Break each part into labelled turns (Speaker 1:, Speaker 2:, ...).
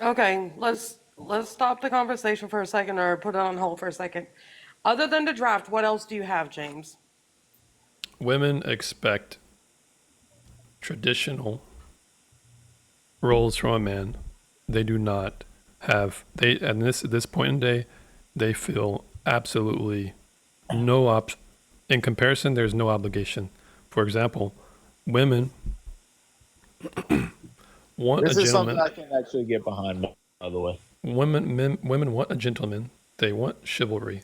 Speaker 1: Okay, let's stop the conversation for a second or put it on hold for a second. Other than the draft, what else do you have, James?
Speaker 2: Women expect traditional roles from a man. They do not have they at this point in day, they feel absolutely no op in comparison, there's no obligation. For example, women want a
Speaker 3: This is something
Speaker 2: gentleman.
Speaker 3: I can actually get behind, by the way.
Speaker 2: Women want a gentleman. They want chivalry,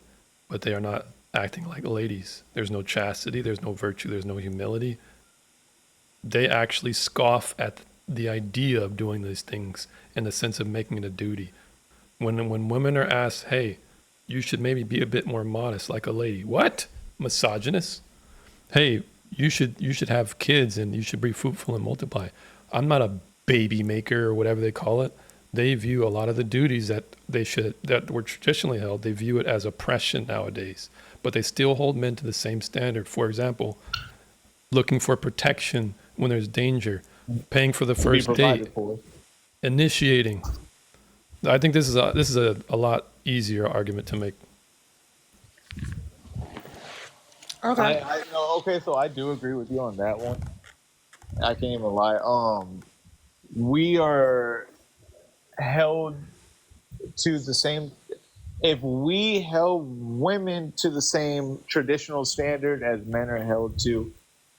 Speaker 2: but they are not acting like ladies. There's no chastity, there's no virtue, there's no humility. They actually scoff at the idea of doing these things in the sense of making it a duty. When women are asked, "Hey, you should maybe be a bit more modest like a lady." What? Misogynist? Hey, you should have kids and you should be fruitful and multiply. I'm not a baby maker or whatever they call it. They view a lot of the duties that were traditionally held. They view it as oppression nowadays, but they still hold men to the same standard. For example, looking for protection when there's danger, paying for the
Speaker 3: To be
Speaker 2: first date,
Speaker 3: provided for.
Speaker 2: initiating. I think this is a lot easier argument to make.
Speaker 1: Okay.
Speaker 3: I no, okay, so I do agree with you on that one. I can't even lie. We are held to the same. If we held women to the same traditional standard as men are held to,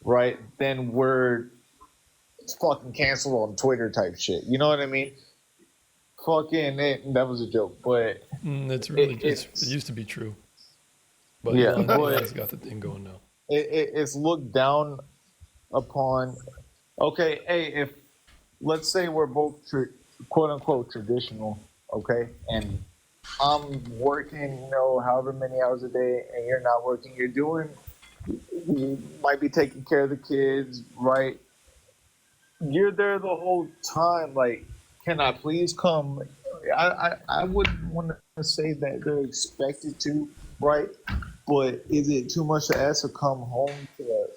Speaker 3: right? Then we're fucking canceled on Twitter type shit. You know what I mean? Fucking it, that was a joke, but
Speaker 2: It's really it
Speaker 3: it's
Speaker 2: used to be true, but
Speaker 3: yeah,
Speaker 2: Elon's
Speaker 3: but
Speaker 2: got the thing going now.
Speaker 3: it's looked down upon. Okay, hey, if let's say we're both quote unquote traditional, okay, and I'm working, however many hours a day, and you're not working, you might be taking care of the kids, right? You're there the whole time. Like, can I please come? I wouldn't want to say that they're expected to, right? But is it too much to ask to come home to,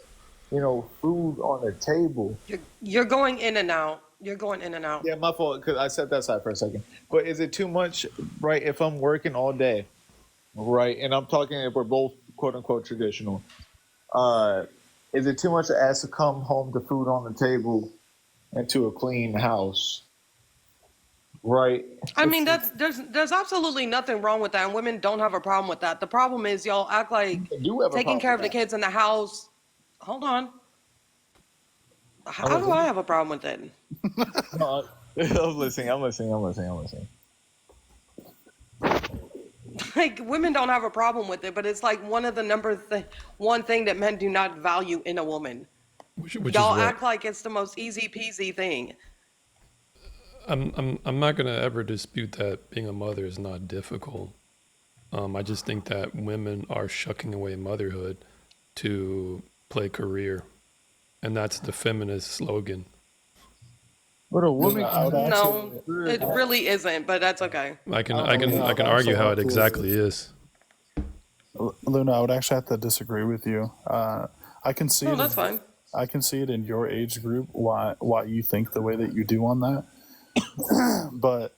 Speaker 3: food on the table?
Speaker 1: You're going in and out. You're going in and out.
Speaker 3: Yeah, my fault, because I set that aside for a second. But is it too much, right? If I'm working all day, right, and I'm talking if we're both quote unquote traditional, uh, is it too much to ask to come home to food on the table and to a clean house, right?
Speaker 1: I mean, there's absolutely nothing wrong with that, and women don't have a problem with that. The problem is y'all act like
Speaker 3: I do have a
Speaker 1: taking
Speaker 3: problem
Speaker 1: care
Speaker 3: with
Speaker 1: of the
Speaker 3: that.
Speaker 1: kids in the house. Hold on.
Speaker 3: I'm
Speaker 1: How do I
Speaker 3: listening.
Speaker 1: have a problem with it?
Speaker 3: No, I'm listening. I'm listening. I'm listening. I'm listening.
Speaker 1: Like women don't have a problem with it, but it's like one of the one thing that men do not value in a woman.
Speaker 2: Which is
Speaker 1: Y'all
Speaker 2: what
Speaker 1: act like it's the most easy peasy thing.
Speaker 2: I'm not gonna ever dispute that being a mother is not difficult. I just think that women are shucking away motherhood to play career, and that's the feminist slogan.
Speaker 3: But a
Speaker 4: Luna,
Speaker 3: woman
Speaker 4: I
Speaker 3: can
Speaker 4: would
Speaker 3: have
Speaker 1: No,
Speaker 4: actually,
Speaker 3: good.
Speaker 1: it really isn't, but that's okay.
Speaker 2: I can
Speaker 3: I don't
Speaker 2: I
Speaker 3: know.
Speaker 2: can
Speaker 4: Luna, I
Speaker 2: I
Speaker 4: would
Speaker 2: can
Speaker 4: actually
Speaker 2: argue how
Speaker 4: have
Speaker 2: it
Speaker 4: to,
Speaker 2: exactly is.
Speaker 4: Luna, I would actually have to disagree with you. I can see
Speaker 1: No,
Speaker 4: it.
Speaker 1: that's fine.
Speaker 4: I can see it in your age group why you think the way that you do on that, but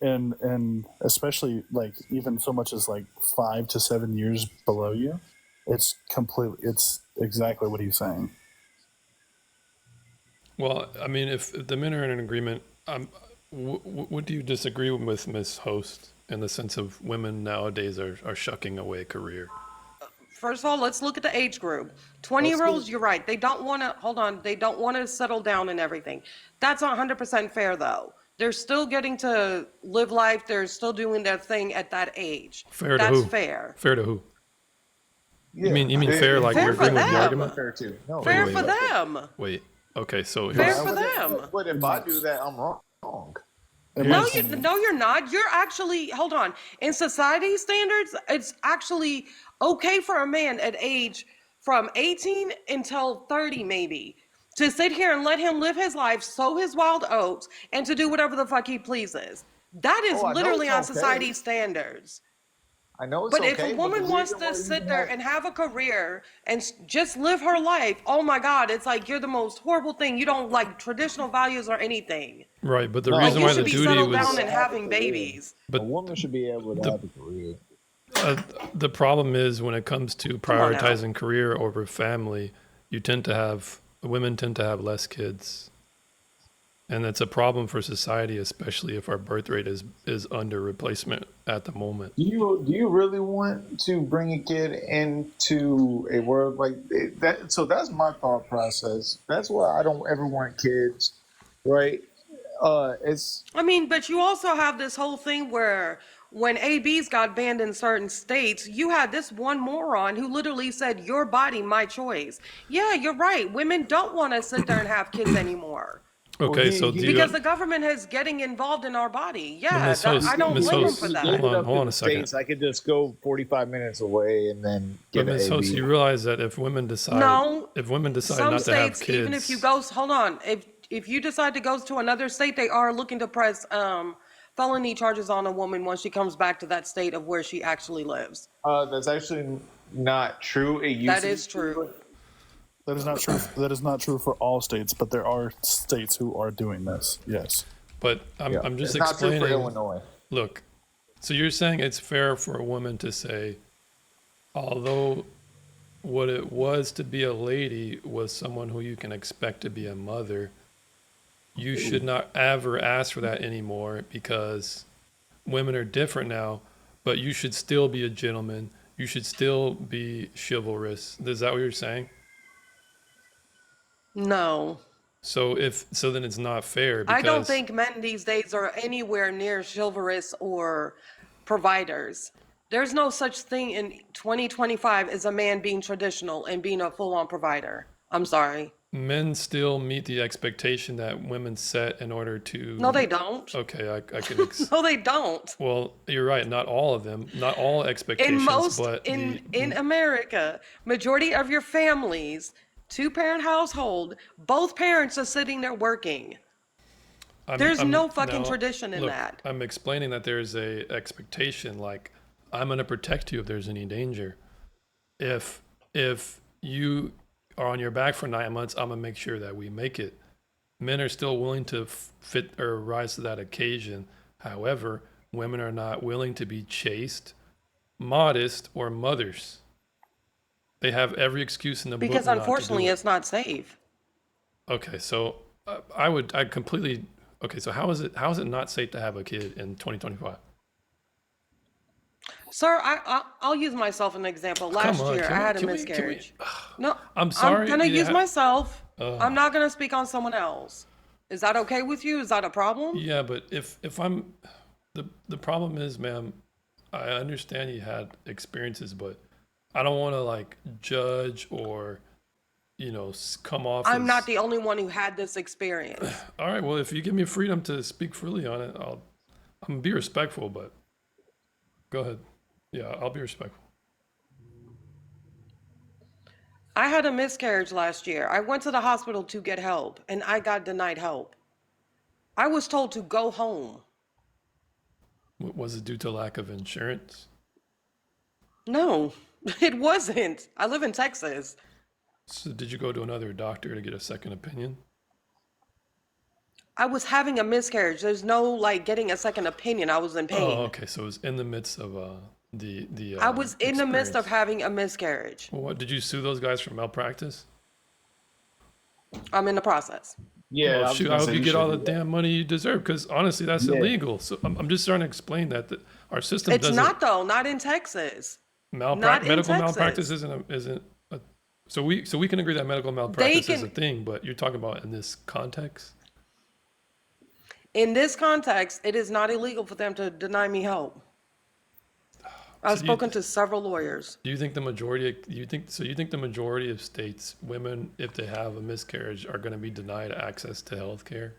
Speaker 4: and especially like even so much as like 5 to 7 years below you, it's exactly what he's saying.
Speaker 2: Well, I mean, if the men are in an agreement, what do you disagree with Miss Host in the sense of women nowadays are shucking away career?
Speaker 1: First of all, let's look at the age group. 20
Speaker 3: Let's
Speaker 1: year
Speaker 3: get
Speaker 1: olds, you're right. They don't want to, hold on, they don't want to settle down and everything. That's 100% fair, though. They're still getting to live life, they're still doing their thing at that age.
Speaker 2: Fair to
Speaker 1: That's
Speaker 2: who?
Speaker 1: fair.
Speaker 2: Fair to who? You
Speaker 3: yeah.
Speaker 2: mean you mean fair like
Speaker 1: Fair
Speaker 2: you're
Speaker 1: for
Speaker 2: agreeing with the
Speaker 1: them.
Speaker 2: argument?
Speaker 3: Fair too. No,
Speaker 2: Wait,
Speaker 1: Fair
Speaker 2: wait,
Speaker 1: for
Speaker 2: wait,
Speaker 1: them.
Speaker 2: wait. Okay, so
Speaker 3: No,
Speaker 1: Fair
Speaker 2: here's
Speaker 1: for them.
Speaker 3: but if I do that, I'm wrong.
Speaker 4: In my
Speaker 1: No,
Speaker 2: here's
Speaker 4: opinion,
Speaker 1: no, you're not. You're actually, hold on. In society standards, it's actually okay for a man at age from 18 until 30, maybe, to sit here and let him live his life, sow his wild oats, and to do whatever the fuck he pleases. That is
Speaker 3: Oh, I know
Speaker 1: literally
Speaker 3: it's
Speaker 1: on
Speaker 3: okay.
Speaker 1: society standards.
Speaker 3: I know it's
Speaker 1: But if a
Speaker 3: okay. But the
Speaker 1: woman wants
Speaker 3: reason
Speaker 1: to
Speaker 3: why you
Speaker 1: sit
Speaker 3: even
Speaker 1: there
Speaker 3: have
Speaker 1: and have a career and just live her life, oh my God, it's like you're the most horrible thing. You don't like traditional values or anything.
Speaker 2: Right, but the
Speaker 3: no, a
Speaker 1: Like
Speaker 2: reason
Speaker 1: you
Speaker 2: why
Speaker 1: should
Speaker 2: the
Speaker 3: woman
Speaker 1: be
Speaker 3: should
Speaker 2: duty
Speaker 3: be
Speaker 1: settled
Speaker 3: able
Speaker 1: down
Speaker 2: was,
Speaker 1: and
Speaker 3: to have a
Speaker 1: having
Speaker 3: career.
Speaker 1: babies.
Speaker 3: A
Speaker 2: but
Speaker 3: woman should be able to
Speaker 2: the
Speaker 3: have a career.
Speaker 2: uh, the problem is when it comes to
Speaker 1: Come on now.
Speaker 2: prioritizing career over family, women tend to have less kids, and that's a problem for society, especially if our birth rate is under replacement at the moment.
Speaker 3: Do you really want to bring a kid into a world like that? So that's my thought process. That's why I don't ever want kids, right? It's
Speaker 1: I mean, but you also have this whole thing where when ABs got banned in certain states, you had this one moron who literally said, "Your body, my choice." Yeah, you're right. Women don't want to sit there and have kids anymore
Speaker 3: well,
Speaker 2: Okay, so do
Speaker 1: because
Speaker 2: you,
Speaker 1: the government is getting involved in our body. Yeah,
Speaker 2: Miss Host,
Speaker 1: I don't
Speaker 2: Miss
Speaker 1: blame them
Speaker 2: Host,
Speaker 1: for
Speaker 3: he
Speaker 1: that.
Speaker 3: gave it up
Speaker 2: hold
Speaker 3: to
Speaker 2: on
Speaker 3: the
Speaker 2: a second.
Speaker 3: states. I could just go 45 minutes away and then
Speaker 2: But
Speaker 3: get an
Speaker 2: Miss Host,
Speaker 3: AB.
Speaker 2: you realize that
Speaker 1: No,
Speaker 2: if women decide
Speaker 1: some
Speaker 2: not to have
Speaker 1: states, even if you
Speaker 2: kids,
Speaker 1: go, hold on, if you decide to go to another state, they are looking to press felony charges on a woman once she comes back to that state of where she actually lives.
Speaker 3: That's actually not true. It used
Speaker 1: That
Speaker 3: to be
Speaker 1: is true.
Speaker 4: That is not true. That is not true for all states, but there are states who are doing this. Yes.
Speaker 2: but
Speaker 3: Yeah,
Speaker 2: I'm just
Speaker 3: it's not true for
Speaker 2: explaining.
Speaker 3: Illinois.
Speaker 2: Look, so you're saying it's fair for a woman to say, although what it was to be a lady was someone who you can expect to be a mother, you should not ever ask for that anymore because women are different now, but you should still be a gentleman. You should still be chivalrous. Is that what you're saying?
Speaker 1: No.
Speaker 2: So then it's not fair
Speaker 1: I don't
Speaker 2: because
Speaker 1: think men these days are anywhere near chivalrous or providers. There's no such thing in 2025 as a man being traditional and being a full-on provider. I'm sorry.
Speaker 2: men still meet the expectation that women set in order
Speaker 1: No, they
Speaker 2: to.
Speaker 1: don't.
Speaker 2: Okay, I can.
Speaker 1: No, they don't.
Speaker 2: Well, you're right. Not all of them. Not all
Speaker 1: In
Speaker 2: expectations,
Speaker 1: most
Speaker 2: but
Speaker 1: in America, majority of your families, two-parent household, both parents are sitting there working. There's no fucking tradition in
Speaker 2: look,
Speaker 1: that.
Speaker 2: I'm explaining that there's a expectation like I'm going to protect you if there's any danger. If you are on your back for 9 months, I'm going to make sure that we make it. Men are still willing to fit or rise to that occasion. However, women are not willing to be chaste, modest, or mothers. They have every excuse in the book
Speaker 1: Because
Speaker 2: not to do
Speaker 1: unfortunately,
Speaker 2: it.
Speaker 1: it's not safe.
Speaker 2: Okay, so I completely. Okay, so how is it not safe to have a kid in 2025?
Speaker 1: Sir, I'll use myself as an example.
Speaker 2: Come
Speaker 1: Last
Speaker 2: on,
Speaker 1: year, I
Speaker 2: can we
Speaker 1: had a
Speaker 2: can we
Speaker 1: miscarriage. No,
Speaker 2: I'm sorry.
Speaker 1: I'm gonna
Speaker 2: you
Speaker 1: use
Speaker 2: ha-
Speaker 1: myself. I'm not gonna speak on someone else. Is that okay with you? Is that a problem?
Speaker 2: Yeah, but if I'm the problem is, ma'am, I understand you had experiences, but I don't want to like judge or come off
Speaker 1: I'm
Speaker 2: as.
Speaker 1: not the only one who had this experience.
Speaker 2: All right, well, if you give me freedom to speak freely on it, I'm gonna be respectful, but go ahead. Yeah, I'll be respectful.
Speaker 1: I had a miscarriage last year. I went to the hospital to get help, and I got denied help. I was told to go home.
Speaker 2: Was it due to lack of insurance?
Speaker 1: No, it wasn't. I live in Texas.
Speaker 2: So did you go to another doctor to get a second opinion?
Speaker 1: I was having a miscarriage. There's no like getting a second opinion. I was in pain.
Speaker 2: Oh, okay. So it was in the midst of the
Speaker 1: I was in the midst of
Speaker 2: experience.
Speaker 1: having a miscarriage.
Speaker 2: Well, what did you sue those guys for malpractice?
Speaker 1: I'm in the process.
Speaker 3: Yeah,
Speaker 2: Well,
Speaker 3: I was
Speaker 2: shoot, I
Speaker 3: gonna
Speaker 2: hope
Speaker 3: say
Speaker 2: you get
Speaker 3: should
Speaker 2: all the
Speaker 3: do that.
Speaker 2: damn money you deserve because honestly, that's
Speaker 3: Yeah.
Speaker 2: illegal. So I'm just trying to explain that our system
Speaker 1: It's
Speaker 2: doesn't
Speaker 1: not though, not in Texas. Not in
Speaker 2: medical
Speaker 1: Texas.
Speaker 2: malpractice isn't a, so we can agree that medical malpractice is a
Speaker 1: can-
Speaker 2: thing, but you're talking about in this context.
Speaker 1: In this context, it is not illegal for them to deny me help. I've
Speaker 2: So do you-
Speaker 1: spoken to several lawyers.
Speaker 2: Do you think the majority? You think the majority of states, women, if they have a miscarriage, are going to be denied access to health care?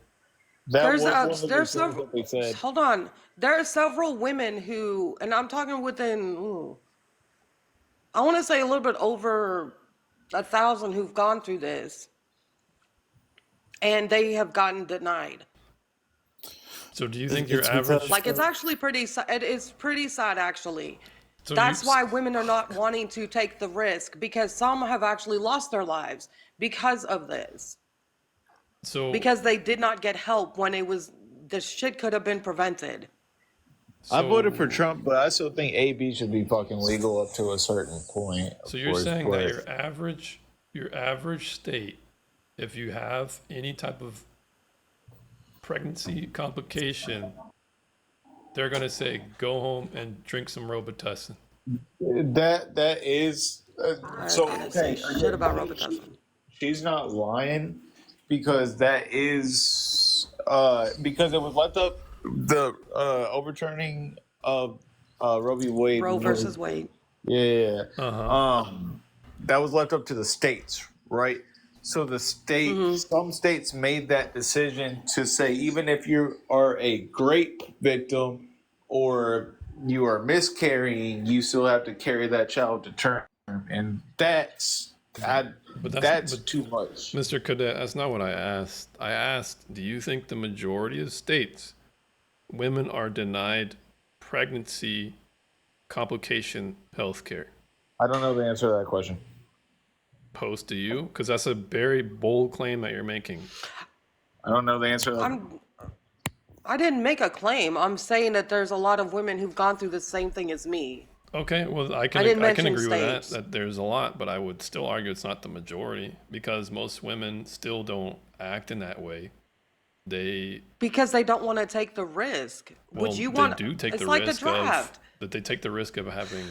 Speaker 3: That
Speaker 1: There's
Speaker 3: was one of the
Speaker 1: there's
Speaker 3: things
Speaker 1: several.
Speaker 3: that they said.
Speaker 1: Hold on. There are several women who, and I'm talking within, I want to say a little bit over 1,000 who've gone through this, and they have gotten denied.
Speaker 2: So do you think your
Speaker 4: It's
Speaker 2: average?
Speaker 4: because-
Speaker 1: Like it's actually pretty. It is pretty sad actually.
Speaker 2: So
Speaker 1: That's
Speaker 2: you,
Speaker 1: why women are not wanting to take the risk, because some have actually lost their lives because of this.
Speaker 2: so
Speaker 1: Because they did not get help when the shit could have been prevented.
Speaker 3: I voted for
Speaker 2: so
Speaker 3: Trump, but I still think AB should be fucking legal up to a certain point,
Speaker 2: so
Speaker 3: of
Speaker 2: you're
Speaker 3: course.
Speaker 2: saying that
Speaker 3: But
Speaker 2: your average state, if you have any type of pregnancy complication, they're gonna say go home and drink some Robitussin.
Speaker 3: that is
Speaker 1: I
Speaker 3: so
Speaker 1: didn't say
Speaker 3: okay.
Speaker 1: shit about Robitussin.
Speaker 3: She's not lying because that is because it was left up the overturning of Roe v. Wade.
Speaker 1: Roe versus Wade.
Speaker 3: Yeah.
Speaker 2: Uh huh.
Speaker 3: That was left up to the states, right? So some states made that decision to say even if you are a grape victim or you are miscarrying, you still have to carry that child to term, and
Speaker 2: But
Speaker 3: that's too much.
Speaker 2: Mr. Cadet, that's not what I asked. I asked, do you think the majority of states, women are denied pregnancy complication health care?
Speaker 3: I don't know the answer to that question.
Speaker 2: Post to you? Because that's a very bold claim that you're making.
Speaker 3: I don't know the answer to that.
Speaker 1: I didn't make a claim. I'm saying that there's a lot of women who've gone through the same thing as me.
Speaker 2: Okay, well, I
Speaker 1: I
Speaker 2: can
Speaker 1: didn't
Speaker 2: I can
Speaker 1: mention
Speaker 2: agree with
Speaker 1: states.
Speaker 2: that there's a lot, but I would still argue it's not the majority because most women still don't act in that way. They
Speaker 1: Because they don't want to take the risk.
Speaker 2: well,
Speaker 1: Would you
Speaker 2: they
Speaker 1: want?
Speaker 2: do take
Speaker 1: It's
Speaker 2: the
Speaker 1: like the
Speaker 2: risk of
Speaker 1: draft.
Speaker 2: that they take the risk of having.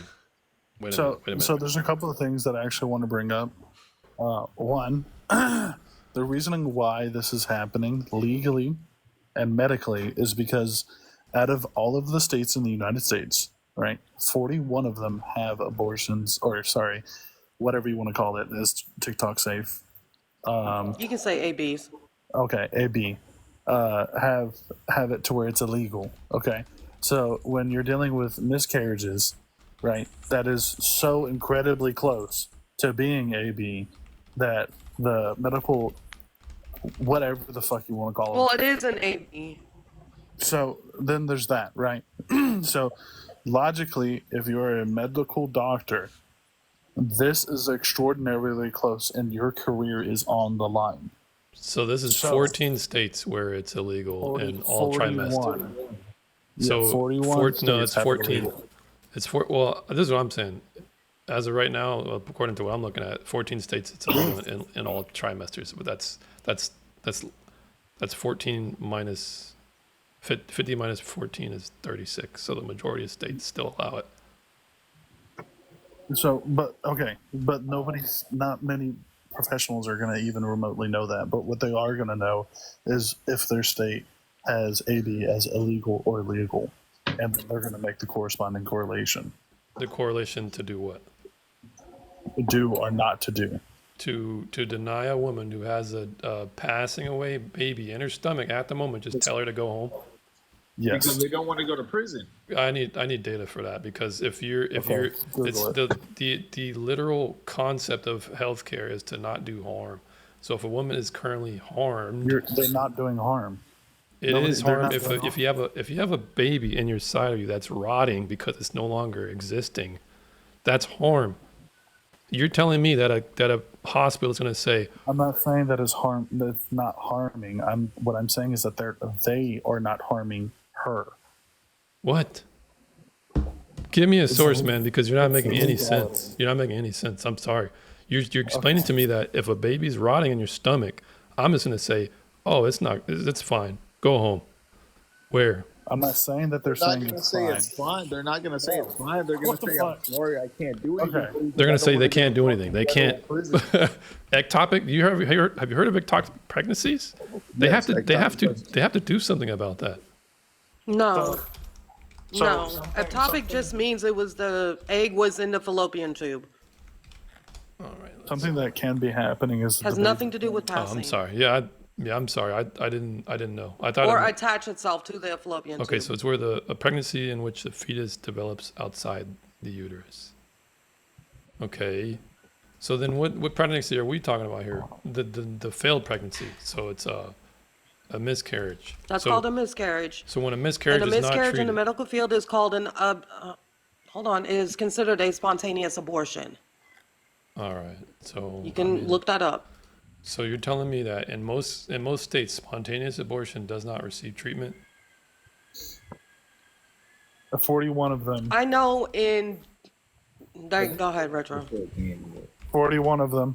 Speaker 2: Wait a
Speaker 4: So,
Speaker 2: minute. Wait a
Speaker 4: so
Speaker 2: minute.
Speaker 4: there's a couple of things that I actually want to bring up. One, the reasoning why this is happening legally and medically is because out of all of the states in the United States, right, 41 of them have abortions, or sorry, whatever you want to call it, is TikTok safe.
Speaker 1: You can say ABs.
Speaker 4: Okay, AB, have it to where it's illegal. Okay, so when you're dealing with miscarriages, right, that is so incredibly close to being AB that the medical, whatever the fuck you want to call
Speaker 1: Well,
Speaker 4: it.
Speaker 1: it is an AB.
Speaker 4: So then there's that, right? So logically, if you're a medical doctor, this is extraordinarily close, and your career is on the line.
Speaker 2: So this is
Speaker 4: So-
Speaker 2: 14 states where it's illegal in all trimesters.
Speaker 4: 41.
Speaker 2: So
Speaker 4: Yeah, 41
Speaker 2: no, it's
Speaker 4: states have it
Speaker 2: 14.
Speaker 4: illegal.
Speaker 2: It's well, this is what I'm saying. As of right now, according to what I'm looking at, 14 states it's illegal in all trimesters. But that's 14 minus 50 minus 14 is 36. So the majority of states still allow it.
Speaker 4: So, but not many professionals are going to even remotely know that. But what they are going to know is if their state has AB as illegal or legal, and then they're going to make the corresponding correlation,
Speaker 2: The correlation to do what?
Speaker 4: do or not to do.
Speaker 2: To deny a woman who has a passing away baby in her stomach at the moment, just tell her to go home.
Speaker 4: Yes.
Speaker 3: Because they don't want to go to prison.
Speaker 2: I need data for that because if you're
Speaker 4: Okay,
Speaker 2: it's
Speaker 4: Google
Speaker 2: the literal concept of healthcare is to not do harm. So if a woman is currently harmed,
Speaker 4: They're not doing harm.
Speaker 2: it
Speaker 4: nobody-
Speaker 2: is
Speaker 4: they're
Speaker 2: harm
Speaker 4: not
Speaker 2: if
Speaker 4: doing
Speaker 2: if you have a baby in your side of you that's rotting because it's no longer existing. That's harm. You're telling me that a hospital is going to say,
Speaker 4: I'm not saying that is harm. That's not harming. What I'm saying is that they are not harming her.
Speaker 2: "What? Give me a source, man, because you're not making any
Speaker 4: illegal.
Speaker 2: sense. You're not making any sense. I'm sorry. You're explaining to me that if a baby's rotting in your stomach, I'm just going to say, oh, it's fine. Go home. Where?
Speaker 4: I'm not saying that they're
Speaker 3: They're not
Speaker 4: saying
Speaker 3: going to
Speaker 4: it's
Speaker 3: say
Speaker 4: fine.
Speaker 3: it's fine. They're not going to say it's fine. They're going
Speaker 4: What
Speaker 3: to
Speaker 4: the
Speaker 3: say,
Speaker 4: fuck?
Speaker 3: I'm sorry, I can't do anything.
Speaker 4: Okay.
Speaker 2: They're going to say
Speaker 3: I don't
Speaker 2: they
Speaker 3: wanna
Speaker 2: can't
Speaker 3: go
Speaker 2: do
Speaker 3: to
Speaker 2: anything. They can't.
Speaker 3: prison.
Speaker 2: Ectopic. Have you heard of ectopic pregnancies? They
Speaker 3: Yes,
Speaker 2: they have to do something about that.
Speaker 1: No.
Speaker 4: So-
Speaker 1: No.
Speaker 4: so-
Speaker 1: Ectopic just means the egg was in the fallopian tube.
Speaker 2: All right.
Speaker 4: Something that can be happening is
Speaker 1: Has
Speaker 4: the
Speaker 1: nothing to do with
Speaker 2: Oh,
Speaker 1: passing.
Speaker 2: I'm sorry. Yeah, I'm sorry. I didn't know. I thought.
Speaker 1: Or attach itself to the fallopian
Speaker 2: Okay,
Speaker 1: tube.
Speaker 2: so it's where a pregnancy in which the fetus develops outside the uterus. Okay. So then what pregnancy are we talking about here? The failed pregnancy. So it's a miscarriage.
Speaker 1: That's
Speaker 2: so,
Speaker 1: called a miscarriage.
Speaker 2: So when a miscarriage
Speaker 1: And a
Speaker 2: is not
Speaker 1: miscarriage in
Speaker 2: treated,
Speaker 1: the medical field is called an hold on, is considered a spontaneous abortion.
Speaker 2: All right. So
Speaker 1: You can look that up.
Speaker 2: So you're telling me that in most states, spontaneous abortion does not receive treatment?
Speaker 4: 41 of them.
Speaker 1: I know in. Go ahead, Retro.
Speaker 4: 41 of them.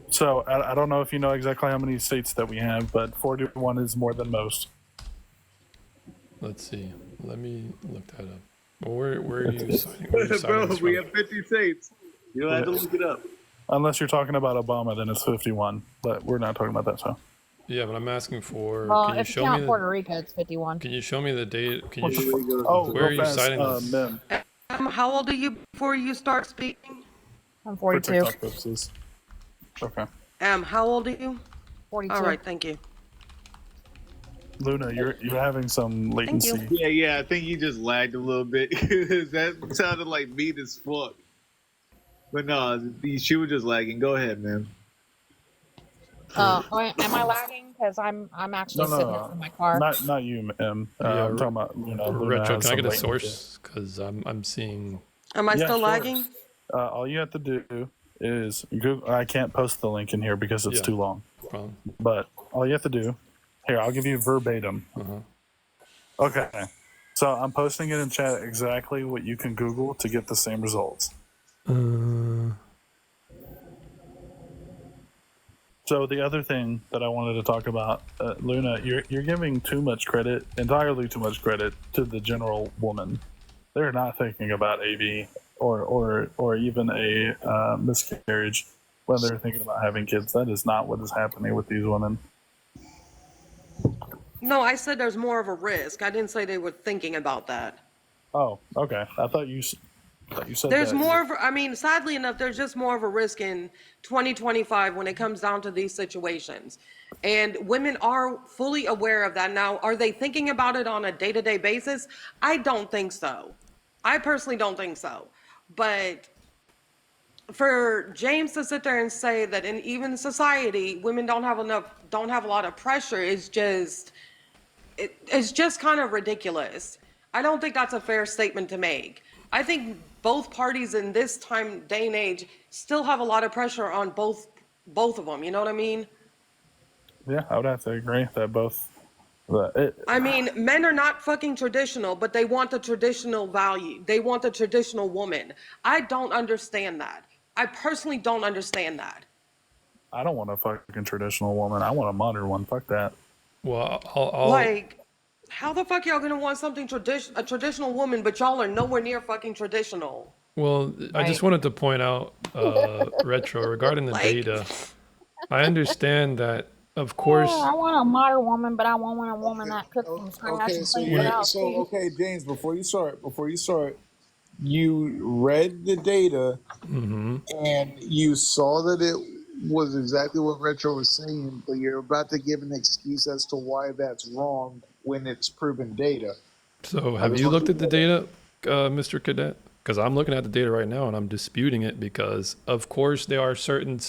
Speaker 4: So I don't know if you know exactly how many states that we have, but 41 is more than most.
Speaker 2: Let's see. Let me look that up. Well, where are you signing? Where are you signing
Speaker 3: Bro,
Speaker 2: this
Speaker 3: we
Speaker 2: from?
Speaker 3: have 50 states. You don't have to look it up.
Speaker 4: Unless you're talking about Obama, then it's 51. But we're not talking about that. So
Speaker 2: Yeah, but I'm asking for.
Speaker 5: Well,
Speaker 2: Can you
Speaker 5: if you
Speaker 2: show me?
Speaker 5: count Puerto Rico, it's 51.
Speaker 2: Can you show me the date? Can you?
Speaker 4: real
Speaker 2: Where are you
Speaker 4: fast,
Speaker 2: citing this?
Speaker 4: Mem,
Speaker 1: How old are you before you start speaking?
Speaker 5: I'm
Speaker 4: for
Speaker 5: 42.
Speaker 4: TikTok purposes. Okay.
Speaker 1: How old are you?
Speaker 5: 42.
Speaker 1: All right, thank you.
Speaker 4: Luna, you're having some latency.
Speaker 3: Yeah, I think you just lagged a little bit. That sounded like mean as fuck. But no, she was just lagging. Go ahead, man.
Speaker 5: Am I lagging? Because I'm actually sitting in my car.
Speaker 4: Not you, Em.
Speaker 2: Yeah,
Speaker 4: I'm talking about Luna.
Speaker 2: Retro,
Speaker 4: has
Speaker 2: can I get a
Speaker 4: some latency.
Speaker 2: source? Because I'm seeing.
Speaker 1: Am I
Speaker 4: Yeah,
Speaker 1: still
Speaker 4: sure.
Speaker 1: lagging?
Speaker 4: All you have to do is Google. I can't post the link in here because it's
Speaker 2: Yeah.
Speaker 4: too long.
Speaker 2: From.
Speaker 4: But all you have to do, here, I'll give you verbatim. Okay. So I'm posting it in chat exactly what you can Google to get the same results. So the other thing that I wanted to talk about, Luna, you're giving too much credit, entirely too much credit to the general woman. They're not thinking about AV or even a miscarriage when they're thinking about having kids. That is not what is happening with these women.
Speaker 1: No, I said there's more of a risk. I didn't say they were thinking about that.
Speaker 4: Oh, okay. I thought you said
Speaker 1: There's
Speaker 4: that.
Speaker 1: more of, I mean, sadly enough, there's just more of a risk in 2025 when it comes down to these situations. And women are fully aware of that. Now, are they thinking about it on a day-to-day basis? I don't think so. I personally don't think so. But for James to sit there and say that in even society, women don't have a lot of pressure is just, it's just kind of ridiculous. I don't think that's a fair statement to make. I think both parties in this day and age still have a lot of pressure on both of them. You know what I mean?
Speaker 4: Yeah, I would have to agree that both.
Speaker 1: I mean, men are not fucking traditional, but they want the traditional value. They want the traditional woman. I don't understand that. I personally don't understand that.
Speaker 4: I don't want a fucking traditional woman. I want a modern one. Fuck that.
Speaker 2: Well, I'll
Speaker 1: Like, how the fuck y'all gonna want something a traditional woman, but y'all are nowhere near fucking traditional?
Speaker 2: Well, I just wanted to point out, Retro, regarding the
Speaker 1: Like-
Speaker 2: data. I understand that, of
Speaker 5: Yeah,
Speaker 2: course.
Speaker 5: I want a modern woman, but I want a woman that cooks from scratch
Speaker 6: Okay,
Speaker 5: and
Speaker 6: so
Speaker 5: cleans it out.
Speaker 6: okay, James. Before you start, you read the data and you saw that it was exactly what Retro was saying, but you're about to give an excuse as to why that's wrong when it's proven data.
Speaker 2: So, have you looked at the data, Mr. Cadet? Because I'm looking at the data right now and I'm disputing it because, of course, there are certain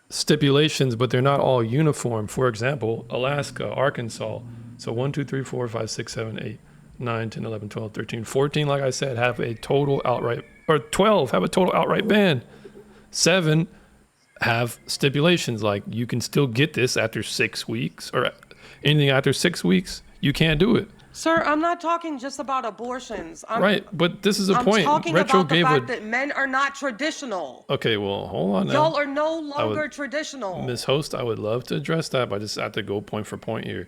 Speaker 2: stipulations, but they're not all uniform. For example, Alaska, Arkansas. So 1, 2, 3, 4, 5, 6, 7, 8, 9, 10, 11, 12, 13, 14, like I said, have a total outright, or 12 have a total outright ban. 7 have stipulations like you can still get this after 6 weeks, or anything after 6 weeks, you can't do it.
Speaker 1: Sir, I'm not talking just about abortions.
Speaker 2: Right, but this is a
Speaker 1: I'm
Speaker 2: point.
Speaker 1: talking
Speaker 2: Retro
Speaker 1: about the
Speaker 2: gave
Speaker 1: fact that men are not traditional.
Speaker 2: Okay, well, hold on now.
Speaker 1: Y'all are no longer traditional.
Speaker 2: Ms. Host, I would love to address that, but I just have to go point for point here.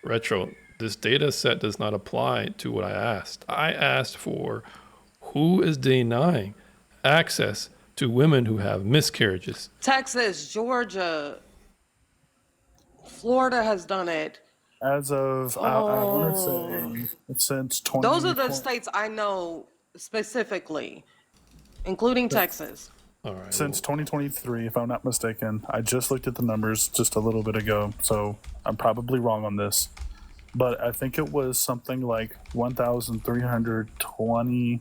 Speaker 2: Retro, this data set does not apply to what I asked. I asked for who is denying access to women who have miscarriages.
Speaker 1: Texas, Georgia, Florida has done it.
Speaker 4: As of, I want to say, since 20.
Speaker 1: Those are the states I know specifically, including Texas.
Speaker 2: All right.
Speaker 4: Since 2023, if I'm not mistaken. I just looked at the numbers just a little bit ago, so I'm probably wrong on this. But I think it was something like 1,320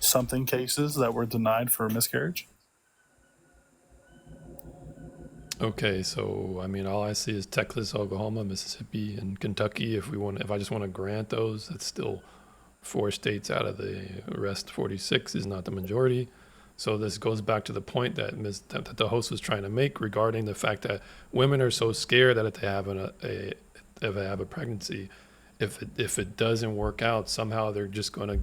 Speaker 4: something cases that were denied for miscarriage.
Speaker 2: Okay, so I mean, all I see is Texas, Oklahoma, Mississippi, and Kentucky. If I just want to grant those, that's still 4 states out of the rest 46 is not the majority. So this goes back to the point that that the host was trying to make regarding the fact that women are so scared that if they have a pregnancy, if it doesn't work out, somehow they're just going to,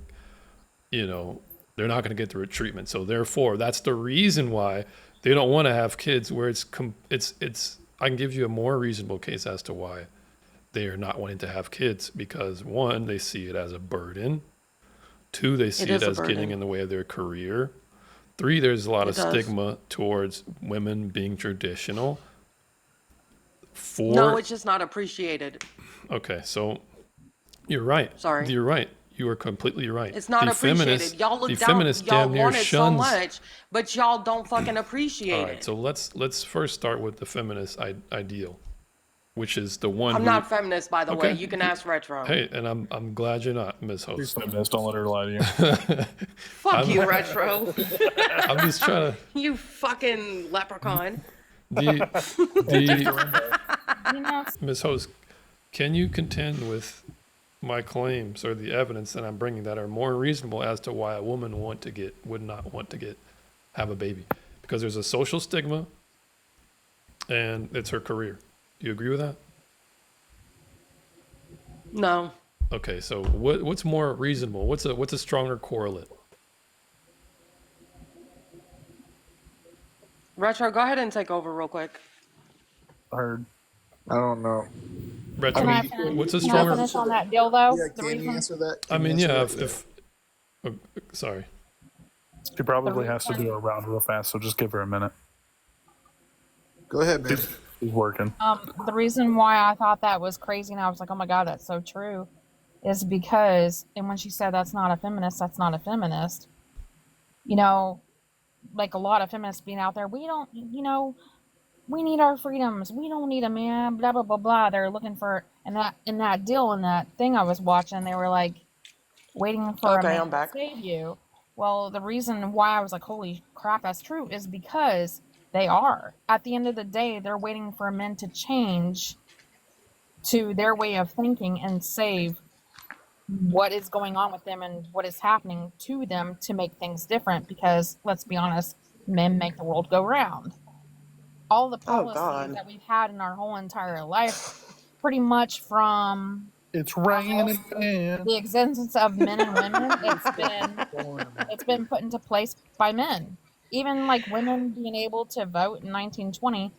Speaker 2: they're not going to get the treatment. So therefore, that's the reason why they don't want to have kids. Where it's I can give you a more reasonable case as to why they are not wanting to have kids, because 1, they see it as a burden. 2, they see it as getting in the way of their career. 3, there's a lot of stigma towards women being traditional. 4,
Speaker 1: no, it's just not appreciated.
Speaker 2: Okay, so you're right.
Speaker 1: Sorry.
Speaker 2: You're right. You are completely right.
Speaker 1: It's not appreciated. Y'all look down. Y'all want it so much, but y'all don't fucking appreciate it.
Speaker 2: All right, so let's first start with the feminist ideal, which is the one.
Speaker 1: I'm not feminist, by the way. You can ask Retro.
Speaker 2: Hey, and I'm glad you're not, Ms. Host.
Speaker 4: She's feminist. Don't let her lie to you.
Speaker 1: Fuck you, Retro.
Speaker 2: I'm just trying to.
Speaker 1: You fucking leprechaun.
Speaker 2: Ms. Host, can you contend with my claims or the evidence that I'm bringing that are more reasonable as to why a woman would not want to have a baby? Because there's a social stigma, and it's her career. Do you agree with that?
Speaker 1: No.
Speaker 2: Okay, so what's more reasonable? What's a stronger correlate?
Speaker 1: Retro, go ahead and take over real quick.
Speaker 4: Heard.
Speaker 6: I don't know.
Speaker 2: Retro, what's a
Speaker 5: Can I
Speaker 2: stronger?
Speaker 5: finish on that deal though?
Speaker 6: Yeah,
Speaker 5: The
Speaker 6: can you
Speaker 5: reason-
Speaker 6: answer that?
Speaker 2: I
Speaker 6: Can you
Speaker 2: mean,
Speaker 6: answer
Speaker 2: yeah.
Speaker 6: that?
Speaker 2: Sorry.
Speaker 4: She probably has to do a round real fast, so just give her a minute.
Speaker 6: Go ahead, man.
Speaker 4: She's working.
Speaker 5: The reason why I thought that was crazy and I was like, oh my God, that's so true, is because, and when she said that's not a feminist, like a lot of feminists being out there, we don't, we need our freedoms. We don't need a man, blah, blah, blah, blah. They're looking for, and that deal and that thing I was watching, they were like waiting for a man to save you. Well, the reason why I was like, holy crap, that's true, is because they are. At the end of the day, they're waiting for men to change to their way of thinking and save what is going on with them and what is happening to them to make things different. Because let's be honest, men make the world go round. All the policies that we've had in our whole entire life, pretty much from
Speaker 4: It's raining again.
Speaker 5: the existence of men and women, it's been put into place by men. Even like women being able to vote in 1920,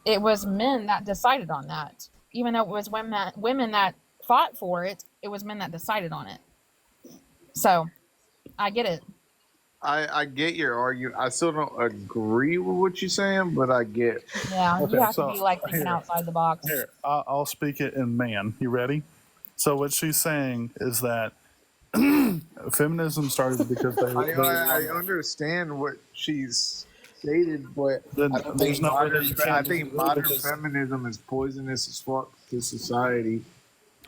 Speaker 5: it was men that decided on that. Even though it was women that fought for it, it was men that decided on it. So, I get it.
Speaker 3: I get your argument. I still don't agree with what you're saying, but I get.
Speaker 5: Yeah,
Speaker 4: Okay,
Speaker 5: you have
Speaker 4: so
Speaker 5: to be like thinking
Speaker 4: here.
Speaker 5: outside the box.
Speaker 4: Here, I'll speak it in man. You ready? So what she's saying is that feminism started because
Speaker 3: I understand what she's stated, but
Speaker 4: Then
Speaker 3: I don't
Speaker 4: there's
Speaker 3: think
Speaker 4: no way
Speaker 3: modern,
Speaker 4: that you can't
Speaker 3: I think
Speaker 4: disagree
Speaker 3: modern
Speaker 4: because-
Speaker 3: feminism is poisonous as fuck to society.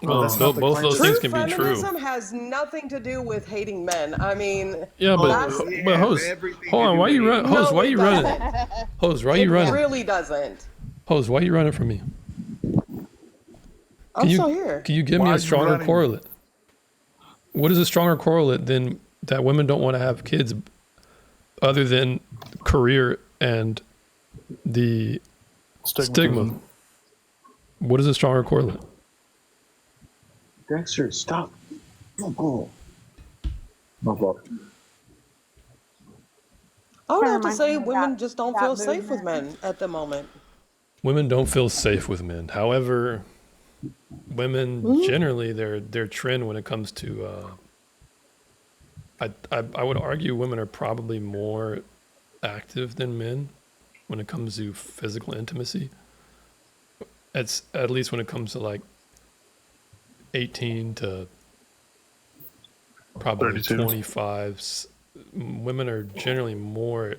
Speaker 2: Well,
Speaker 4: that's not the
Speaker 2: both
Speaker 4: claim.
Speaker 2: those
Speaker 1: True
Speaker 2: things can be true.
Speaker 1: feminism has nothing to do with hating men. I mean,
Speaker 2: Yeah, but host, hold on. Why you run? Host,
Speaker 1: No,
Speaker 2: why
Speaker 1: it
Speaker 2: you running?
Speaker 1: doesn't.
Speaker 2: Host, why you
Speaker 1: it
Speaker 2: running?
Speaker 1: really doesn't.
Speaker 2: Host, why you running from me?
Speaker 1: I'm still here.
Speaker 2: Can you give
Speaker 4: Why
Speaker 2: me
Speaker 4: are
Speaker 2: a
Speaker 4: you
Speaker 2: stronger
Speaker 4: running?
Speaker 2: correlate? What is a stronger correlate than that women don't want to have kids, other than career and the stigma? What is a stronger correlate?
Speaker 3: Dexter, stop. Oh. My fault.
Speaker 1: I would have to
Speaker 5: Reminds
Speaker 1: say
Speaker 5: me of
Speaker 1: women
Speaker 5: that-
Speaker 1: just don't
Speaker 5: that
Speaker 1: feel safe with
Speaker 5: movement.
Speaker 1: men at the moment.
Speaker 2: Women don't feel safe with men. However, women generally their trend when it comes to I would argue women are probably more active than men when it comes to physical intimacy. It's at least when it comes to like 18 to probably
Speaker 4: 32.
Speaker 2: 25. Women are generally more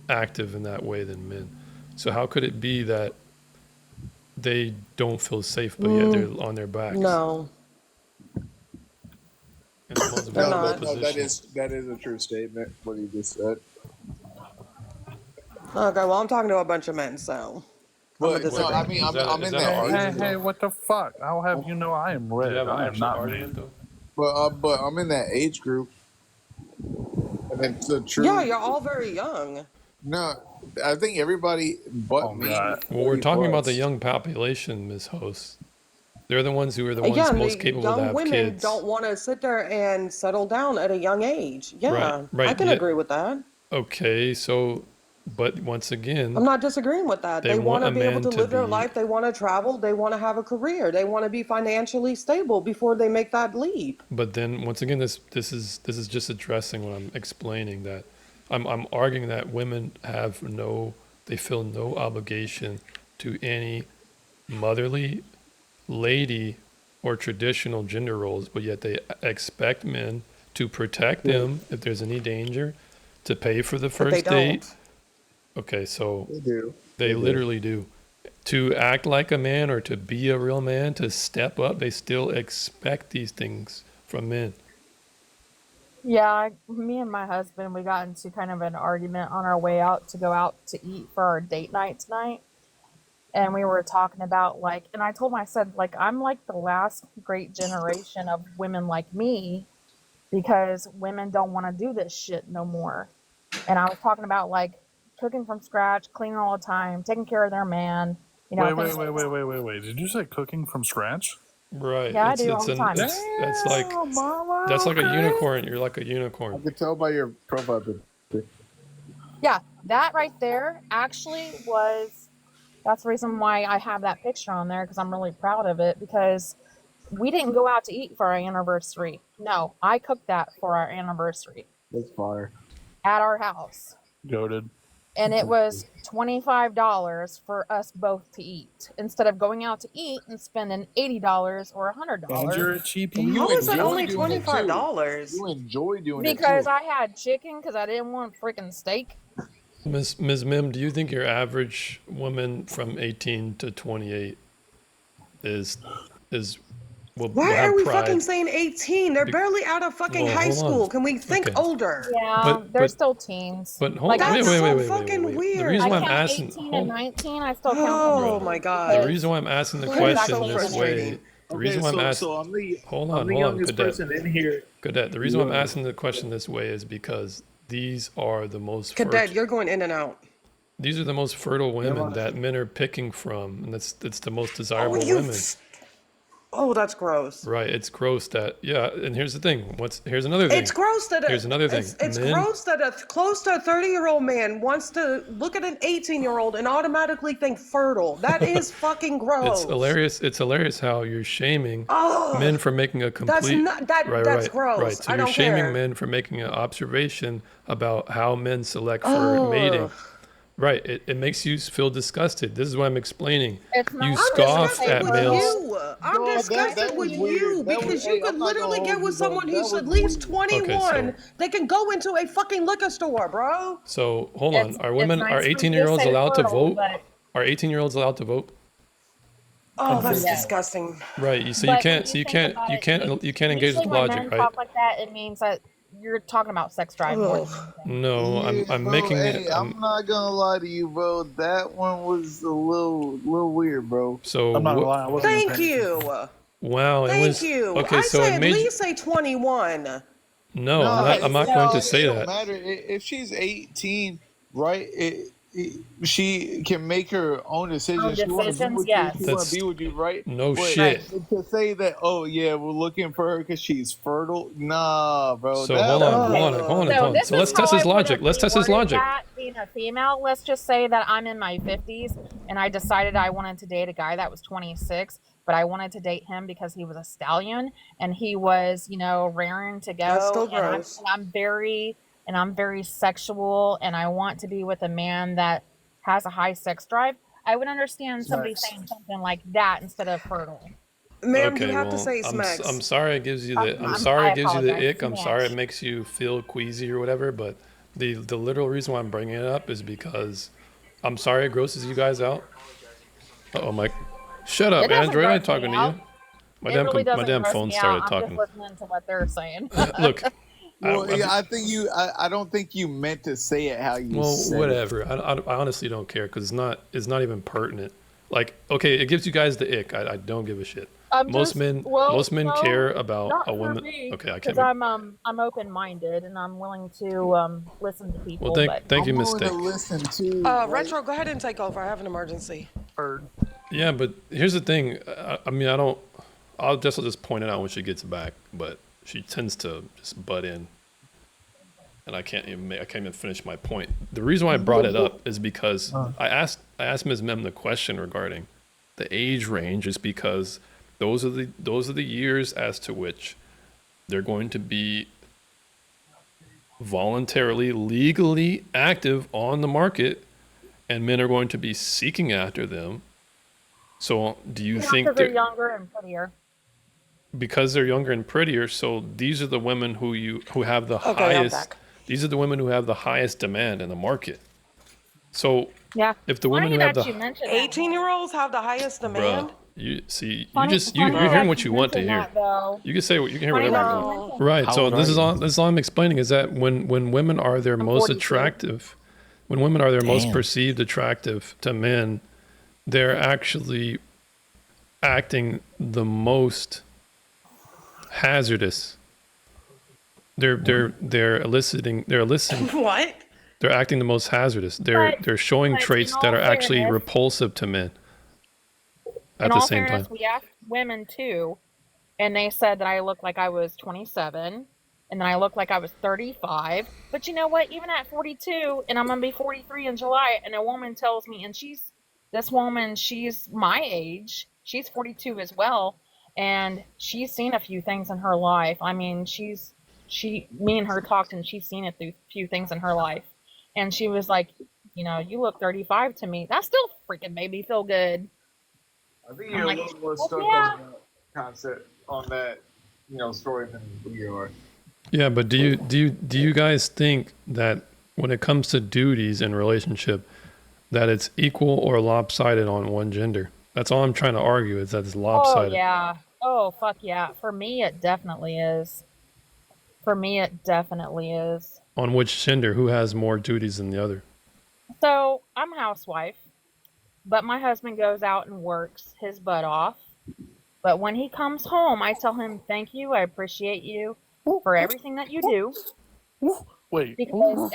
Speaker 2: active in that way than men. So how could it be that they don't feel safe, but yet they're on their backs?
Speaker 1: No.
Speaker 2: In the most
Speaker 1: They're
Speaker 2: vulnerable
Speaker 1: not.
Speaker 3: No,
Speaker 2: position.
Speaker 3: that is a true statement. What he just said.
Speaker 1: Okay, well, I'm talking to a bunch of men, so.
Speaker 3: But
Speaker 1: disagree.
Speaker 3: no, I mean,
Speaker 2: Is that-
Speaker 3: I'm
Speaker 2: is
Speaker 3: in
Speaker 2: that an
Speaker 3: that.
Speaker 2: argument?
Speaker 4: Hey, what the fuck? I'll have you know I am
Speaker 2: Do you
Speaker 4: red.
Speaker 2: have an
Speaker 4: I am
Speaker 2: actual
Speaker 4: not
Speaker 2: argument,
Speaker 4: man.
Speaker 2: though?
Speaker 6: but I'm in that age group, and it's the
Speaker 1: Yeah,
Speaker 6: truth.
Speaker 1: you're all very young.
Speaker 6: No, I think everybody but
Speaker 4: Oh,
Speaker 6: me
Speaker 4: God.
Speaker 6: is
Speaker 2: Well, we're
Speaker 6: 40
Speaker 2: talking about the
Speaker 6: plus.
Speaker 2: young population, Ms. Host. They're the ones who are the
Speaker 1: Yeah,
Speaker 2: ones
Speaker 1: and
Speaker 2: most
Speaker 1: the
Speaker 2: capable to
Speaker 1: young
Speaker 2: have
Speaker 1: women
Speaker 2: kids.
Speaker 1: don't want to sit there and settle down at a young age.
Speaker 2: Right,
Speaker 1: Yeah, I
Speaker 2: right.
Speaker 1: can
Speaker 2: Yeah.
Speaker 1: agree with that.
Speaker 2: Okay, so, but once
Speaker 1: I'm
Speaker 2: again,
Speaker 1: not disagreeing with that.
Speaker 2: they
Speaker 1: They want
Speaker 2: want
Speaker 1: to
Speaker 2: a
Speaker 1: be able
Speaker 2: man
Speaker 1: to
Speaker 2: to
Speaker 1: live their
Speaker 2: be,
Speaker 1: life. They want to travel. They want to have a career. They want to be financially stable before they make that leap.
Speaker 2: but then once again, this is just addressing what I'm explaining, that I'm arguing that women they feel no obligation to any motherly lady or traditional gender roles, but yet they expect men to protect them if there's any danger, to pay for the
Speaker 1: But they
Speaker 2: first date.
Speaker 1: don't.
Speaker 2: Okay, so
Speaker 6: They do.
Speaker 2: they
Speaker 6: They do.
Speaker 2: literally do. To act like a man or to be a real man, to step up, they still expect these things from men.
Speaker 5: Yeah, me and my husband, we got into kind of an argument on our way out to go out to eat for our date night tonight. And we were talking about like, and I told him, I said, like, I'm like the last great generation of women like me because women don't want to do this shit no more. And I was talking about like cooking from scratch, cleaning all the time, taking care of their man,
Speaker 4: Wait,
Speaker 5: things
Speaker 4: wait,
Speaker 5: like
Speaker 4: wait, wait,
Speaker 5: that.
Speaker 4: wait, wait, wait. Did you say cooking from scratch?
Speaker 2: Right.
Speaker 5: Yeah, I do all the time.
Speaker 2: That's like
Speaker 6: Damn, mama,
Speaker 2: that's like a
Speaker 6: okay.
Speaker 2: unicorn. You're like a
Speaker 6: I
Speaker 2: unicorn.
Speaker 6: could tell by your profile picture.
Speaker 5: Yeah, that right there actually that's the reason why I have that picture on there because I'm really proud of it because we didn't go out to eat for our anniversary. No, I cooked that for our anniversary
Speaker 6: That's fire.
Speaker 5: at our house.
Speaker 4: Goaded.
Speaker 5: And it was $25 for us both to eat instead of going out to eat and spending $80 or
Speaker 4: And you're a
Speaker 5: $100
Speaker 4: cheapie.
Speaker 6: And you
Speaker 1: How is it
Speaker 6: enjoy
Speaker 1: only
Speaker 6: doing it too.
Speaker 1: $25?
Speaker 6: You enjoy doing it
Speaker 5: because
Speaker 6: too.
Speaker 5: I had chicken because I didn't want freaking steak.
Speaker 2: Ms. Mim, do you think your average woman from 18 to 28 is will
Speaker 1: Why
Speaker 2: have
Speaker 1: are we
Speaker 2: pride?
Speaker 1: fucking saying 18? They're
Speaker 2: Be-
Speaker 1: barely out of fucking
Speaker 2: well,
Speaker 1: high
Speaker 2: hold on.
Speaker 1: school. Can we think
Speaker 2: Okay.
Speaker 1: older?
Speaker 5: Yeah, they're still teens.
Speaker 2: But hold
Speaker 5: Like,
Speaker 2: on,
Speaker 1: That's
Speaker 2: wait,
Speaker 1: so
Speaker 2: wait, wait, wait, wait,
Speaker 1: fucking
Speaker 2: wait, wait.
Speaker 1: weird.
Speaker 2: The reason
Speaker 5: I
Speaker 2: why I'm
Speaker 5: count
Speaker 2: asking,
Speaker 5: 18 and
Speaker 2: hold,
Speaker 5: 19. I still count them.
Speaker 1: Oh
Speaker 2: bro,
Speaker 1: my
Speaker 2: the
Speaker 1: god.
Speaker 2: reason why I'm asking the
Speaker 1: That is
Speaker 2: question
Speaker 1: so
Speaker 2: this
Speaker 1: frustrating.
Speaker 2: way, the reason why I'm asking, hold
Speaker 3: I'm
Speaker 2: on,
Speaker 3: the youngest
Speaker 2: Cadet,
Speaker 3: person in here.
Speaker 2: Cadet. The reason why I'm
Speaker 3: Yeah.
Speaker 2: asking the question this way is because these are the most
Speaker 1: Cadet, you're going in and out.
Speaker 2: these are the most fertile women
Speaker 3: I?
Speaker 2: that men are picking from, and that's the most
Speaker 1: Oh,
Speaker 2: desirable
Speaker 1: you.
Speaker 2: women.
Speaker 1: Oh, that's gross.
Speaker 2: Right? It's gross that, yeah. And here's the thing. Here's another thing.
Speaker 1: It's gross that
Speaker 2: Here's another thing.
Speaker 1: it's
Speaker 2: Men,
Speaker 1: gross that a close to a 30-year-old man wants to look at an 18-year-old and automatically think fertile. That is fucking gross.
Speaker 2: it's hilarious. It's hilarious how you're shaming
Speaker 1: Oh,
Speaker 2: men for making a
Speaker 1: that's
Speaker 2: complete.
Speaker 1: not that.
Speaker 2: Right,
Speaker 1: That's
Speaker 2: right,
Speaker 1: gross.
Speaker 2: right. So
Speaker 1: I
Speaker 2: you're
Speaker 1: don't
Speaker 2: shaming
Speaker 1: care.
Speaker 2: men for making an observation about how men select for
Speaker 1: Oh,
Speaker 2: mating. Right. It makes you feel disgusted. This is what I'm explaining.
Speaker 5: It's
Speaker 2: You
Speaker 5: not
Speaker 1: I'm
Speaker 2: scoff
Speaker 5: fair
Speaker 2: at
Speaker 1: disgusted with
Speaker 2: males.
Speaker 1: you. I'm
Speaker 6: No, that
Speaker 1: disgusted with
Speaker 6: was
Speaker 1: you
Speaker 6: weird. That was,
Speaker 1: because
Speaker 6: hey,
Speaker 1: you could
Speaker 6: I'm not gonna
Speaker 1: literally get
Speaker 6: hold
Speaker 1: with
Speaker 6: you, bro.
Speaker 1: someone
Speaker 6: That
Speaker 1: who's
Speaker 6: was
Speaker 1: at least
Speaker 6: weird.
Speaker 1: 21. They can go into a fucking liquor store, bro.
Speaker 2: So hold on. Are
Speaker 5: it's
Speaker 2: women,
Speaker 5: nice
Speaker 2: are
Speaker 5: for you
Speaker 2: 18-year-olds
Speaker 5: to say
Speaker 2: allowed to
Speaker 5: fertile,
Speaker 2: vote?
Speaker 5: but
Speaker 2: Are 18-year-olds allowed to vote?
Speaker 1: Oh, that's
Speaker 5: yes.
Speaker 1: disgusting.
Speaker 2: Right. So
Speaker 5: But when you think about
Speaker 2: you
Speaker 5: it,
Speaker 2: can't engage
Speaker 5: usually
Speaker 2: with
Speaker 5: when
Speaker 2: logic,
Speaker 5: men
Speaker 2: right?
Speaker 5: talk like that, it means that you're talking about sex drive more
Speaker 1: Ugh.
Speaker 5: than anything.
Speaker 2: No,
Speaker 6: Yeah,
Speaker 2: I'm
Speaker 6: bro.
Speaker 2: making
Speaker 6: Hey,
Speaker 2: it.
Speaker 6: I'm not gonna lie to you, bro. That one was a little weird, bro.
Speaker 2: So
Speaker 4: I'm not gonna lie, I wasn't even
Speaker 1: Thank
Speaker 4: paying attention.
Speaker 1: you.
Speaker 2: wow, it
Speaker 1: Thank
Speaker 2: was
Speaker 1: you.
Speaker 2: okay.
Speaker 1: I
Speaker 2: So
Speaker 1: say
Speaker 2: it
Speaker 1: at
Speaker 2: made you.
Speaker 1: least say 21.
Speaker 2: No,
Speaker 6: Nah,
Speaker 5: Okay,
Speaker 2: I'm not going to
Speaker 5: so
Speaker 2: say
Speaker 6: it don't
Speaker 2: that.
Speaker 6: matter if she's 18, right? She can make her own decisions. She want to be
Speaker 5: decisions,
Speaker 6: with you. She
Speaker 5: yes.
Speaker 6: want
Speaker 2: That's
Speaker 6: to be with you, right?
Speaker 2: no
Speaker 6: But
Speaker 2: shit.
Speaker 6: to say that, oh yeah, we're looking for her because she's fertile. Nah, bro.
Speaker 2: So
Speaker 6: That
Speaker 2: hold on,
Speaker 6: was
Speaker 2: hold on, hold on,
Speaker 5: So
Speaker 2: hold on.
Speaker 5: this
Speaker 2: So
Speaker 5: is
Speaker 2: let's
Speaker 5: how
Speaker 2: test
Speaker 5: I
Speaker 2: his
Speaker 5: would
Speaker 2: logic.
Speaker 5: have
Speaker 2: Let's test his
Speaker 5: reworded
Speaker 2: logic.
Speaker 5: that being a female. Let's just say that I'm in my 50s and I decided I wanted to date a guy that was 26, but I wanted to date him because he was a stallion and he was, raring to
Speaker 1: That's
Speaker 5: go.
Speaker 1: still
Speaker 5: And
Speaker 1: gross.
Speaker 5: I'm very sexual and I want to be with a man that has a high sex drive. I would understand somebody
Speaker 4: Sex.
Speaker 5: saying something like that instead of fertile.
Speaker 1: Ma'am, you
Speaker 2: Okay,
Speaker 1: have to
Speaker 2: well,
Speaker 1: say
Speaker 2: I'm
Speaker 1: smacks.
Speaker 2: sorry it gives you the
Speaker 5: I
Speaker 2: it gives you the
Speaker 5: apologize.
Speaker 2: ick. I'm sorry it
Speaker 5: Smash.
Speaker 2: makes you feel queasy or whatever. But the literal reason why I'm bringing it up is because I'm sorry it grosses you guys out. Oh, Mike, shut up,
Speaker 5: It doesn't
Speaker 2: Android. I ain't
Speaker 5: gross me
Speaker 2: talking to
Speaker 5: out.
Speaker 2: you. My
Speaker 5: It
Speaker 2: damn
Speaker 5: really
Speaker 2: my
Speaker 5: doesn't
Speaker 2: damn
Speaker 5: gross
Speaker 2: phone
Speaker 5: me out.
Speaker 2: started
Speaker 5: I'm
Speaker 2: talking.
Speaker 5: just listening to what they're saying.
Speaker 2: Look,
Speaker 6: well.
Speaker 2: I-
Speaker 6: Yeah, I think you. I don't think you meant to say it how you
Speaker 2: well,
Speaker 6: said it.
Speaker 2: whatever. I honestly don't care because it's not even pertinent. Like, okay, it gives you guys the ick. I don't give a shit.
Speaker 5: I'm
Speaker 2: most
Speaker 5: just
Speaker 2: men
Speaker 5: well,
Speaker 2: most men
Speaker 5: no,
Speaker 2: care about
Speaker 5: not
Speaker 2: a
Speaker 5: for
Speaker 2: woman.
Speaker 5: me,
Speaker 2: Okay, I
Speaker 5: because
Speaker 2: can't make.
Speaker 5: I'm open minded and I'm willing to listen to
Speaker 2: Well,
Speaker 5: people. But
Speaker 2: thank you,
Speaker 6: I'm willing to
Speaker 2: mistake.
Speaker 6: listen too. Like,
Speaker 1: Retro, go ahead and take over. I have an emergency.
Speaker 4: Heard.
Speaker 2: Yeah, but here's the thing. I mean, I don't. I'll just point it out when she gets back, but she tends to just butt in, and I can't even finish my point. The reason why I brought it up is because I asked Ms. Mem the question regarding the age range, is because those are the years as to which they're going to be voluntarily, legally active on the market, and men are going to be seeking after them. So, do you
Speaker 5: yeah,
Speaker 2: think
Speaker 5: because they're
Speaker 2: they're
Speaker 5: younger and prettier.
Speaker 2: because they're younger and prettier? So these are the women who have the
Speaker 1: Okay, I'm
Speaker 2: highest.
Speaker 1: back.
Speaker 2: These are the women who have the highest demand in the market. So,
Speaker 5: Yeah.
Speaker 2: if the women
Speaker 5: Funny
Speaker 2: who have
Speaker 5: that
Speaker 2: the
Speaker 5: you mentioned that.
Speaker 1: 18-year-olds have the highest
Speaker 2: bruh,
Speaker 1: demand?
Speaker 2: you see,
Speaker 5: Funny
Speaker 2: you're hearing
Speaker 5: that
Speaker 2: what
Speaker 5: you
Speaker 2: you want to
Speaker 5: mentioned
Speaker 2: hear.
Speaker 5: that though.
Speaker 2: You can say what you can hear
Speaker 5: Funny
Speaker 2: whatever you
Speaker 5: that you
Speaker 2: want.
Speaker 1: No.
Speaker 5: mentioned.
Speaker 2: Right.
Speaker 7: How
Speaker 2: So
Speaker 7: old are you?
Speaker 2: this is all I'm explaining is that when women are their
Speaker 5: I'm
Speaker 2: most
Speaker 5: 42.
Speaker 2: attractive, when women are their most
Speaker 7: Damn.
Speaker 2: perceived attractive to men, they're actually acting the most hazardous. They're eliciting
Speaker 1: What?
Speaker 2: they're acting the most hazardous.
Speaker 5: But
Speaker 2: They're showing
Speaker 5: but
Speaker 2: traits that are actually repulsive to men
Speaker 5: in
Speaker 2: at the
Speaker 5: all
Speaker 2: same time.
Speaker 5: fairness, we asked women too, and they said that I looked like I was 27, and then I looked like I was 35. But you know what? Even at 42, and I'm gonna be 43 in July, and a woman tells me, and she's my age. She's 42 as well, and she's seen a few things in her life. I mean, me and her talked, and she's seen a few things in her life, and she was like, you look 35 to me. That still freaking made me feel good.
Speaker 3: I think
Speaker 5: I'm
Speaker 3: you're a
Speaker 5: like,
Speaker 3: little more
Speaker 5: well,
Speaker 3: stuck
Speaker 5: yeah.
Speaker 3: on that concept, on that, story than we are.
Speaker 2: Yeah, but do you guys think that when it comes to duties in relationship, that it's equal or lopsided on one gender? That's all I'm trying to argue, is that it's
Speaker 5: Oh
Speaker 2: lopsided.
Speaker 5: yeah. Oh fuck yeah. For me, it definitely is. For me, it definitely is.
Speaker 2: On which gender? Who has more duties than the other?
Speaker 5: So I'm a housewife, but my husband goes out and works his butt off. But when he comes home, I tell him, "Thank you. I appreciate you for everything that you do,"
Speaker 4: Wait,
Speaker 5: because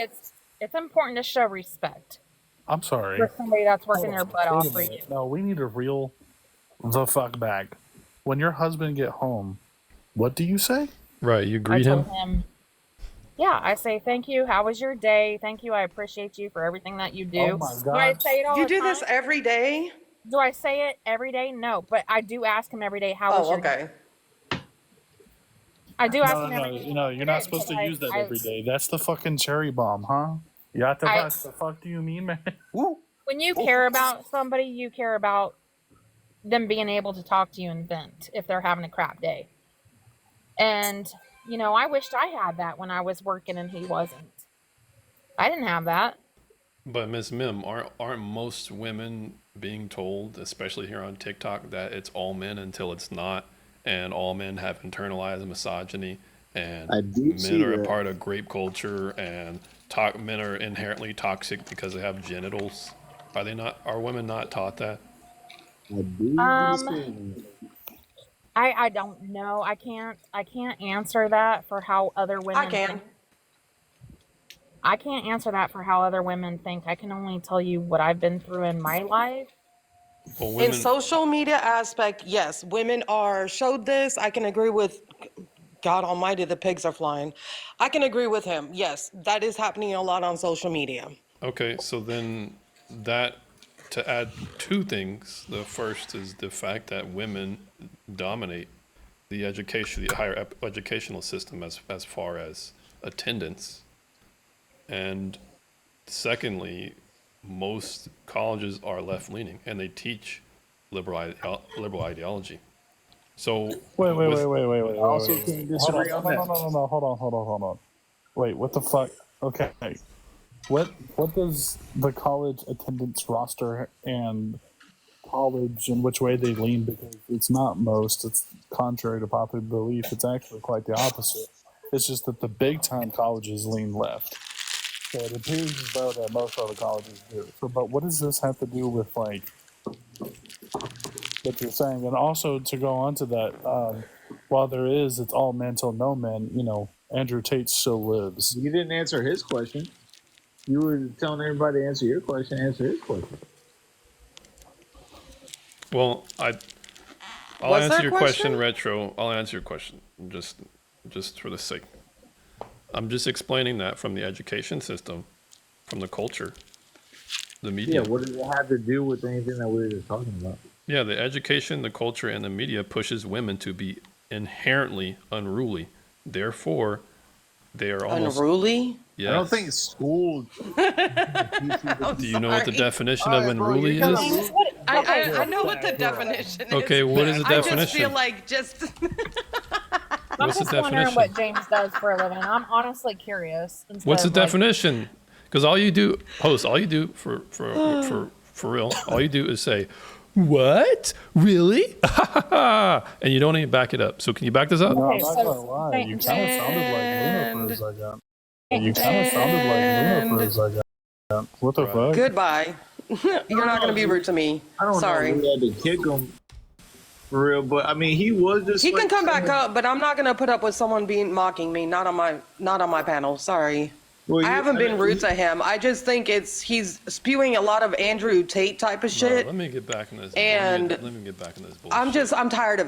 Speaker 5: it's important to show respect
Speaker 4: I'm sorry.
Speaker 5: for somebody that's working
Speaker 4: Hold
Speaker 5: their
Speaker 4: on.
Speaker 5: butt
Speaker 4: Wait
Speaker 5: off
Speaker 4: a
Speaker 5: for you.
Speaker 4: minute. No, we need to reel the fuck back. When your husband get home, what do you say?
Speaker 2: Right, you
Speaker 5: I
Speaker 2: greet
Speaker 5: tell
Speaker 2: him?
Speaker 5: him, yeah, I say, "Thank you. How was your day? Thank you. I appreciate you for everything that you do."
Speaker 4: Oh my
Speaker 5: Do I
Speaker 4: god.
Speaker 5: say it all
Speaker 1: You
Speaker 5: the
Speaker 1: do
Speaker 5: time?
Speaker 1: this every day?
Speaker 5: Do I say it every day? No, but I do ask him every day, "How was
Speaker 1: Oh,
Speaker 5: your day?"
Speaker 1: okay.
Speaker 5: I do ask
Speaker 4: No,
Speaker 5: him
Speaker 4: no,
Speaker 5: every
Speaker 4: no.
Speaker 5: day.
Speaker 4: You know,
Speaker 5: "How was
Speaker 4: you're
Speaker 5: your
Speaker 4: not
Speaker 5: day?"
Speaker 4: supposed
Speaker 5: Because
Speaker 4: to use that every day. That's the fucking cherry bomb, huh? You have to ask, the fuck do you mean, man? Woo.
Speaker 5: when you care about somebody, you care about them being able to talk to you and vent if they're having a crap day. And I wished I had that when I was working and he wasn't. I didn't have that.
Speaker 2: But Miss Mim, aren't most women being told, especially here on TikTok, that it's all men until it's not, and all men have internalized misogyny, and
Speaker 6: I do
Speaker 2: men
Speaker 6: see
Speaker 2: are a
Speaker 6: that.
Speaker 2: part of grape culture, and men are inherently toxic because they have genitals? Are they not? Are women not taught that?
Speaker 6: I do
Speaker 5: Um,
Speaker 6: understand
Speaker 5: I don't know. I can't answer that for how other
Speaker 1: I
Speaker 5: women think.
Speaker 1: can.
Speaker 5: I can't answer that for how other women think. I can only tell you what I've been through in my life.
Speaker 2: Well,
Speaker 1: In
Speaker 2: women.
Speaker 1: social media aspect, yes, women are showed this. I can agree with God Almighty, the pigs are flying. I can agree with him. Yes, that is happening a lot on social media.
Speaker 2: Okay, so then that to add two things. The first is the fact that women dominate the higher educational system as far as attendance, and secondly, most colleges are left leaning and they teach liberal ideology. So
Speaker 4: Wait, wait,
Speaker 2: with
Speaker 4: wait, wait, wait, wait,
Speaker 6: I
Speaker 4: wait,
Speaker 6: also
Speaker 4: wait,
Speaker 6: can't
Speaker 4: wait. Hold on.
Speaker 6: disagree on
Speaker 4: No, no,
Speaker 6: that.
Speaker 4: no, no, no. Hold on. Wait, what the fuck? Okay. What does the college attendance roster and college and which way they lean? Because it's not most. It's contrary to popular belief. It's actually quite the opposite. It's just that the big time colleges lean left. So it appears as though that most other colleges do. So, but what does this have to do with like that you're saying, and also to go on to that, while there is, it's all men till no men. You know, Andrew Tate still lives.
Speaker 3: You didn't answer his question. You were telling everybody to answer your question. Answer his question.
Speaker 2: Well, I'll
Speaker 1: What's
Speaker 2: answer
Speaker 1: that
Speaker 2: your question,
Speaker 1: question?
Speaker 2: Retro. I'll answer your question, just for the sake. I'm just explaining that from the education system, from the culture, the media.
Speaker 3: Yeah, what does it have to do with anything that we were just talking about?
Speaker 2: Yeah, the education, the culture, and the media pushes women to be inherently unruly. Therefore, they are almost
Speaker 1: Unruly?
Speaker 2: Yes.
Speaker 3: I don't think school.
Speaker 2: Do you know what the
Speaker 1: Sorry.
Speaker 2: definition
Speaker 3: All
Speaker 2: of
Speaker 3: right, bro,
Speaker 2: unruly
Speaker 3: you're
Speaker 2: is?
Speaker 3: kinda
Speaker 5: James, what, okay,
Speaker 1: I know what the definition is.
Speaker 2: Okay, what is the
Speaker 1: I just
Speaker 2: definition?
Speaker 1: feel like just
Speaker 5: I'm
Speaker 2: What's the
Speaker 5: just wondering
Speaker 2: definition?
Speaker 5: what James does for a living. I'm honestly curious. instead
Speaker 2: What's the
Speaker 5: of, like,
Speaker 2: definition? Because all you do, host, all you do for real, all you do is say, "What? Really?" and you don't even back it up. So can you back this up?
Speaker 4: No, I'm
Speaker 5: Okay,
Speaker 4: not
Speaker 5: so-
Speaker 4: gonna lie. You kind of sounded like Luna for a second. You
Speaker 5: and-
Speaker 4: kind of sounded like Luna for a second. What the
Speaker 2: Right.
Speaker 4: fuck?
Speaker 1: goodbye. You're not going to be rude to me.
Speaker 3: I don't
Speaker 1: Sorry.
Speaker 3: know. We had to kick him for real, but I mean, he was just.
Speaker 1: He can
Speaker 3: like
Speaker 1: come back
Speaker 3: saying-
Speaker 1: up, but I'm not going to put up with someone mocking me. Not on my panel. Sorry.
Speaker 3: Well,
Speaker 1: I haven't been rude to him. I just think he's spewing a lot of Andrew Tate type of
Speaker 2: Bro,
Speaker 1: shit.
Speaker 2: let me get back in this.
Speaker 1: And
Speaker 2: let me get back in this bullshit.
Speaker 1: I'm tired of